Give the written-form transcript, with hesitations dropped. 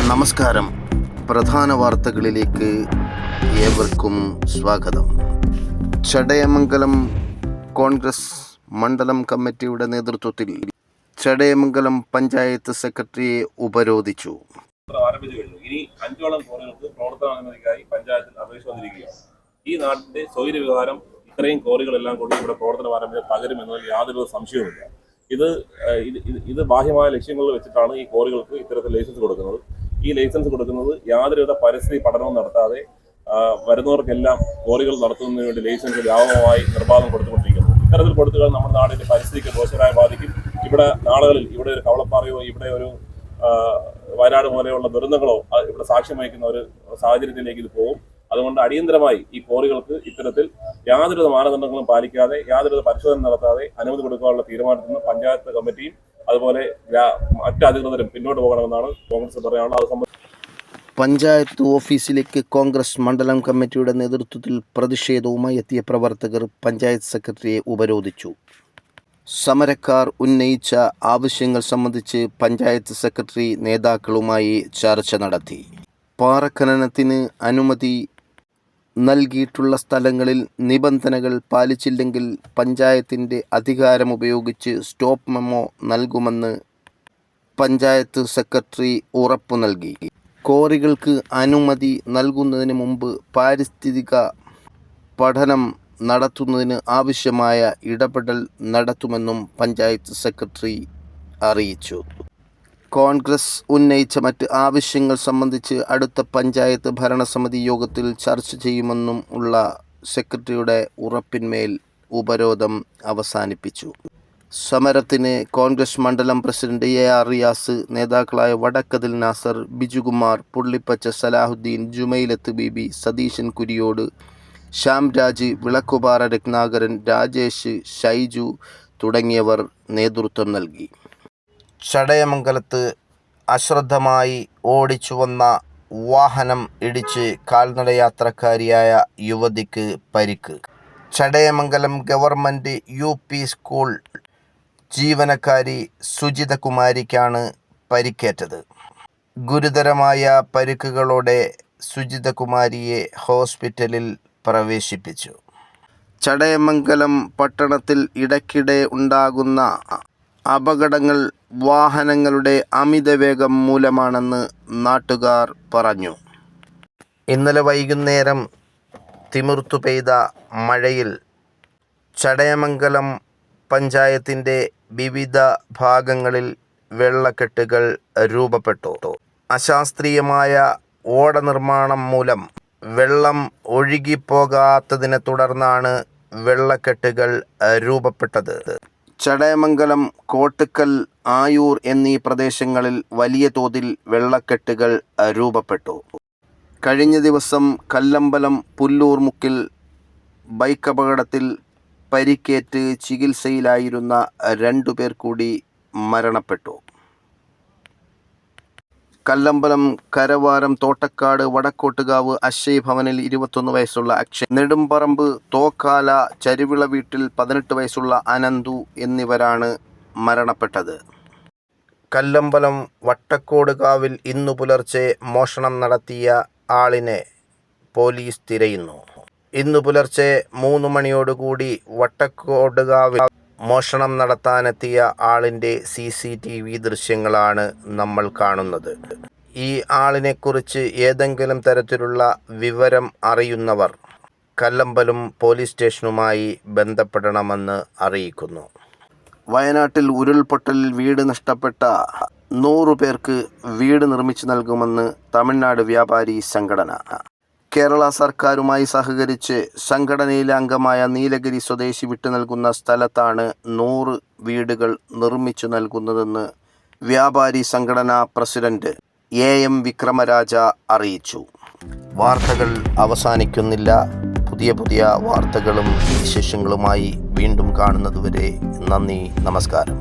നമസ്കാരം. പ്രധാന വാർത്തകളിലേക്ക് ഏവർക്കും സ്വാഗതം. ചടയമംഗലം കോൺഗ്രസ് മണ്ഡലം കമ്മിറ്റിയുടെ നേതൃത്വത്തിൽ ചടയമംഗലം പഞ്ചായത്ത് സെക്രട്ടറിയെ ഉപരോധിച്ചു. ആരംഭിച്ചു കഴിഞ്ഞു. ഇനി 5ഓളം കോറികൾക്ക് പ്രവർത്തനാനുമതിക്കായി പഞ്ചായത്തിൽ അപേക്ഷ വന്നിരിക്കുകയാണ്. ഈ നാട്ടിന്റെ സ്വൈര്യ വികാരം ഇത്രയും കോറികളെല്ലാം കൂടി ഇവിടെ പ്രവർത്തനം ആരംഭിച്ചാൽ തകരുമെന്നതിൽ യാതൊരു സംശയവുമില്ല. ഇത് ബാഹ്യമായ ലക്ഷ്യങ്ങളിൽ വെച്ചിട്ടാണ് ഈ കോറികൾക്ക് ഇത്തരത്തിൽ ലൈസൻസ് കൊടുക്കുന്നത്. ഈ ലൈസൻസ് കൊടുക്കുന്നത് യാതൊരുവിധ പരിസ്ഥിതി പഠനവും നടത്താതെ വരുന്നവർക്കെല്ലാം കോറികൾ നടത്തുന്നതിന് വേണ്ടി ലൈസൻസ് വ്യാപകമായി നിർബാധം കൊടുത്തുകൊണ്ടിരിക്കുന്നു. ഇത്തരത്തിൽ കൊടുത്തുകൾ നമ്മുടെ നാടിന്റെ പരിസ്ഥിതിക്ക് ദോഷകരമായി ബാധിക്കും. ഇവിടെ നാളുകളിൽ ഇവിടെ ഒരു കവളപ്പാറയോ ഇവിടെ ഒരു വയനാട് പോലെയുള്ള ദുരന്തങ്ങളോ ഇവിടെ സാക്ഷ്യം വഹിക്കുന്ന ഒരു സാഹചര്യത്തിലേക്ക് ഇത് പോകും. അതുകൊണ്ട് അടിയന്തരമായി ഈ കോറികൾക്ക് ഇത്തരത്തിൽ യാതൊരുവിധ മാനദണ്ഡങ്ങളും പാലിക്കാതെ യാതൊരുവിധ പരിശോധന നടത്താതെ അനുമതി കൊടുക്കാനുള്ള തീരുമാനത്തിൽ നിന്ന് പഞ്ചായത്ത് കമ്മിറ്റിയും അതുപോലെ മറ്റ് അധികൃതരും പിന്നോട്ട് പോകണമെന്നാണ് കോൺഗ്രസ് പറയാനുള്ളത്. പഞ്ചായത്ത് ഓഫീസിലേക്ക് കോൺഗ്രസ് മണ്ഡലം കമ്മിറ്റിയുടെ നേതൃത്വത്തിൽ പ്രതിഷേധവുമായി എത്തിയ പ്രവർത്തകർ പഞ്ചായത്ത് സെക്രട്ടറിയെ ഉപരോധിച്ചു. സമരക്കാർ ഉന്നയിച്ച ആവശ്യങ്ങൾ സംബന്ധിച്ച് പഞ്ചായത്ത് സെക്രട്ടറി നേതാക്കളുമായി ചർച്ച നടത്തി. പാറഖനനത്തിന് അനുമതി നൽകിയിട്ടുള്ള സ്ഥലങ്ങളിൽ നിബന്ധനകൾ പാലിച്ചില്ലെങ്കിൽ പഞ്ചായത്തിൻ്റെ അധികാരമുപയോഗിച്ച് സ്റ്റോപ്പ് മെമ്മോ നൽകുമെന്ന് പഞ്ചായത്ത് സെക്രട്ടറി ഉറപ്പു നൽകി. കോറികൾക്ക് അനുമതി നൽകുന്നതിന് മുമ്പ് പാരിസ്ഥിതിക പഠനം നടത്തുന്നതിന് ആവശ്യമായ ഇടപെടൽ നടത്തുമെന്നും പഞ്ചായത്ത് സെക്രട്ടറി അറിയിച്ചു. കോൺഗ്രസ് ഉന്നയിച്ച മറ്റ് ആവശ്യങ്ങൾ സംബന്ധിച്ച് അടുത്ത പഞ്ചായത്ത് ഭരണസമിതി യോഗത്തിൽ ചർച്ച ചെയ്യുമെന്നും ഉള്ള സെക്രട്ടറിയുടെ ഉറപ്പിന്മേൽ ഉപരോധം അവസാനിപ്പിച്ചു. സമരത്തിന് കോൺഗ്രസ് മണ്ഡലം പ്രസിഡന്റ് AR റിയാസ്, നേതാക്കളായ വടക്കതിൽ നാസർ, ബിജുകുമാർ, പുള്ളിപ്പച്ച സലാഹുദ്ദീൻ, ജുമൈലത്ത് ബീബി, സതീശൻ കുരിയോട്, ശ്യാംരാജ്, വിളക്കുപാറ രത്നാകരൻ, രാജേഷ്, ഷൈജു തുടങ്ങിയവർ നേതൃത്വം നൽകി. ചടയമംഗലത്ത് അശ്രദ്ധമായി ഓടിച്ചു വന്ന വാഹനം ഇടിച്ച് കാൽനടയാത്രക്കാരിയായ യുവതിക്ക് പരിക്ക്. ചടയമംഗലം ഗവൺമെൻറ് UP സ്കൂൾ ജീവനക്കാരി സുജിതകുമാരിക്കാണ് പരിക്കേറ്റത്. ഗുരുതരമായ പരിക്കുകളോടെ സുജിതകുമാരിയെ ഹോസ്പിറ്റലിൽ പ്രവേശിപ്പിച്ചു. ചടയമംഗലം പട്ടണത്തിൽ ഇടയ്ക്കിടെ ഉണ്ടാകുന്ന അപകടങ്ങൾ വാഹനങ്ങളുടെ അമിതവേഗം മൂലമാണെന്ന് നാട്ടുകാർ പറഞ്ഞു. ഇന്നലെ വൈകുന്നേരം തിമിർത്തു പെയ്ത മഴയിൽ ചടയമംഗലം പഞ്ചായത്തിൻ്റെ വിവിധ ഭാഗങ്ങളിൽ വെള്ളക്കെട്ടുകൾ രൂപപ്പെട്ടു. അശാസ്ത്രീയമായ ഓട നിർമ്മാണം മൂലം വെള്ളം ഒഴുകിപ്പോകാത്തതിനെ തുടർന്നാണ് വെള്ളക്കെട്ടുകൾ രൂപപ്പെട്ടത്. ചടയമംഗലം, കോട്ടുക്കൽ, ആയൂർ എന്നീ പ്രദേശങ്ങളിൽ വലിയ തോതിൽ വെള്ളക്കെട്ടുകൾ രൂപപ്പെട്ടു. കഴിഞ്ഞ ദിവസം കല്ലമ്പലം പുല്ലൂർ മുക്കിൽ ബൈക്ക് അപകടത്തിൽ പരിക്കേറ്റ് ചികിത്സയിലായിരുന്ന 2 പേർ കൂടി മരണപ്പെട്ടു. കല്ലമ്പലം കരവാരം തോട്ടക്കാട് വടക്കോട്ടുകാവ് അക്ഷയ് ഭവനിൽ 21 വയസ്സുള്ള അക്ഷയ്, നെടുമ്പറമ്പ് തോക്കാല ചരുവിള വീട്ടിൽ 18 വയസ്സുള്ള അനന്തു എന്നിവരാണ് മരണപ്പെട്ടത്. കല്ലമ്പലം വട്ടക്കോടുകാവിൽ ഇന്നു പുലർച്ചെ മോഷണം നടത്തിയ ആളിനെ പോലീസ് തിരയുന്നു. ഇന്നു പുലർച്ചെ 3 മണിയോടുകൂടി വട്ടക്കോടുകാവിൽ മോഷണം നടത്താനെത്തിയ ആളിൻ്റെ CCTV ദൃശ്യങ്ങളാണ് നമ്മൾ കാണുന്നത്. ഈ ആളിനെക്കുറിച്ച് ഏതെങ്കിലും തരത്തിലുള്ള വിവരം അറിയുന്നവർ കല്ലമ്പലം പോലീസ് സ്റ്റേഷനുമായി ബന്ധപ്പെടണമെന്ന് അറിയിക്കുന്നു. വയനാട്ടിൽ ഉരുൾപൊട്ടലിൽ വീട് നഷ്ടപ്പെട്ട 100 പേർക്ക് വീട് നിർമ്മിച്ചു നൽകുമെന്ന് തമിഴ്നാട് വ്യാപാരി സംഘടന. കേരള സർക്കാരുമായി സഹകരിച്ച് സംഘടനയിലെ അംഗമായ നീലഗിരി സ്വദേശി വിട്ടു നൽകുന്ന സ്ഥലത്താണ് 100 വീടുകൾ നിർമ്മിച്ചു നൽകുന്നതെന്ന് വ്യാപാരി സംഘടനാ പ്രസിഡന്റ് AM വിക്രമരാജ അറിയിച്ചു. വാർത്തകൾ അവസാനിക്കുന്നില്ല. പുതിയ വാർത്തകളും വിശേഷങ്ങളുമായി വീണ്ടും കാണുന്നതുവരെ നന്ദി, നമസ്കാരം.